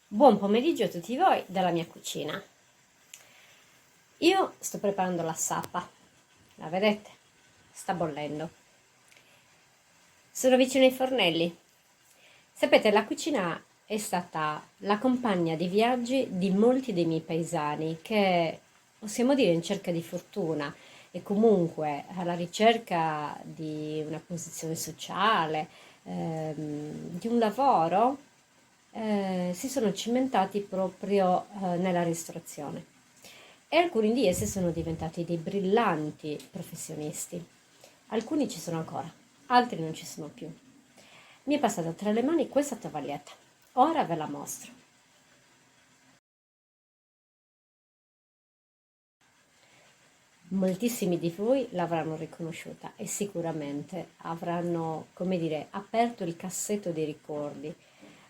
Buon pomeriggio a tutti voi dalla mia cucina. Io sto preparando la sappa, la vedete? Sta bollendo. Sono vicino ai fornelli. Sapete, la cucina è stata la compagna di viaggi di molti dei miei paesani che, possiamo dire, in cerca di fortuna e comunque alla ricerca di una posizione sociale, di un lavoro, si sono cimentati proprio nella ristorazione e alcuni di essi sono diventati dei brillanti professionisti. Alcuni ci sono ancora, altri non ci sono più. Mi è passata tra le mani questa tovaglietta. Ora ve la mostro. Moltissimi di voi l'avranno riconosciuta e sicuramente avranno, come dire, aperto il cassetto dei ricordi.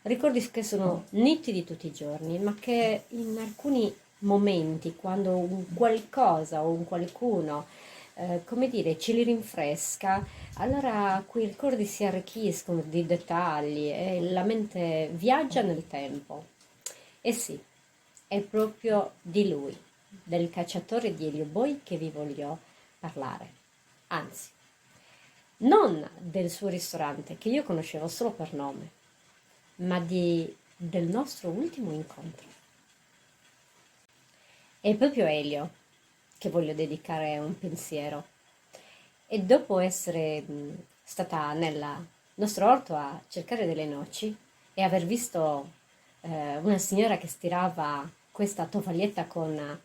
Ricordi che sono nitidi tutti i giorni, ma che in alcuni momenti, quando un qualcosa o un qualcuno, come dire, ce li rinfresca, allora quei ricordi si arricchiscono di dettagli e la mente viaggia nel tempo. E sì, è proprio di lui, del cacciatore di Elio Boy, che vi voglio parlare. Anzi, non del suo ristorante, che io conoscevo solo per nome, ma del nostro ultimo incontro. È proprio Elio che voglio dedicare un pensiero. E dopo essere stata nel nostro orto a cercare delle noci e aver visto una signora che stirava questa tovaglietta con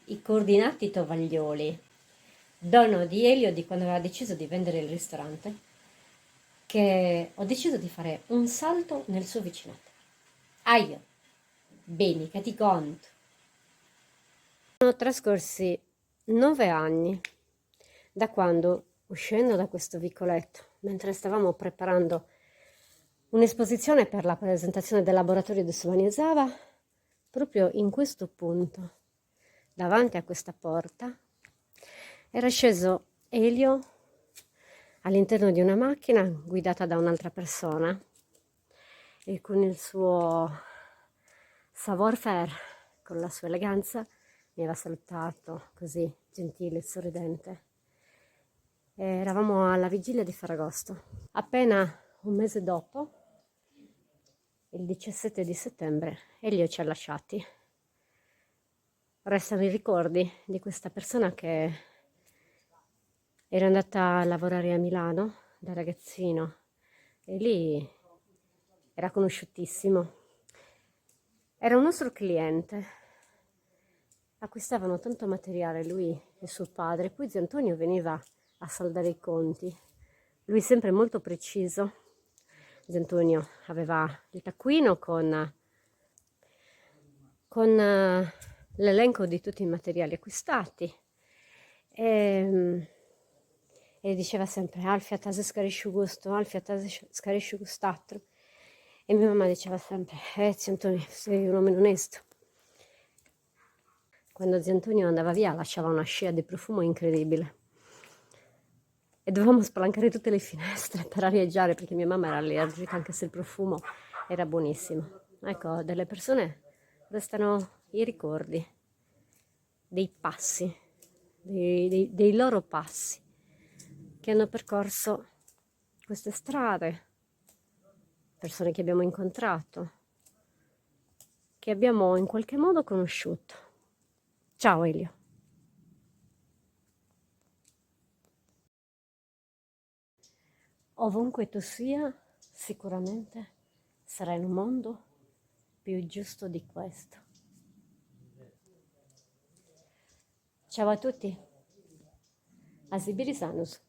i coordinati tovaglioli, dono di Elio di quando aveva deciso di vendere il ristorante, che ho deciso di fare un salto nel suo vicinato. Aio, bene, che ti conto. Sono trascorsi 9 anni da quando, uscendo da questo vicoletto, mentre stavamo preparando un'esposizione per la presentazione del laboratorio di Suvaniesava, proprio in questo punto, davanti a questa porta, era sceso Elio all'interno di una macchina guidata da un'altra persona e con il suo savoir-faire, con la sua eleganza, mi aveva salutato così, gentile e sorridente. Eravamo alla vigilia di Ferragosto. Appena un mese dopo, il 17 di settembre, Elio ci ha lasciati. Restano i ricordi di questa persona che era andata a lavorare a Milano da ragazzino e lì era conosciutissimo. Era un nostro cliente. Acquistavano tanto materiale lui e suo padre, poi zio Antonio veniva a saldare i conti. Lui sempre molto preciso. Zio Antonio aveva il taccuino con l'elenco di tutti i materiali acquistati e, e diceva sempre Alfia tase scarisciu gusto, Alfia tase scarisciu gustatro. E mia mamma diceva sempre, zio Antonio, sei un uomo onesto. Quando zio Antonio andava via lasciava una scia di profumo incredibile. E dovevamo spalancare tutte le finestre per arieggiare perché mia mamma era allergica, anche se il profumo era buonissimo. Ecco, delle persone restano i ricordi dei passi, dei loro passi che hanno percorso queste strade, persone che abbiamo incontrato, che abbiamo in qualche modo conosciuto. Ciao Elio. Ovunque tu sia, sicuramente sarai in un mondo più giusto di questo. Ciao a tutti, a Sibirisanus.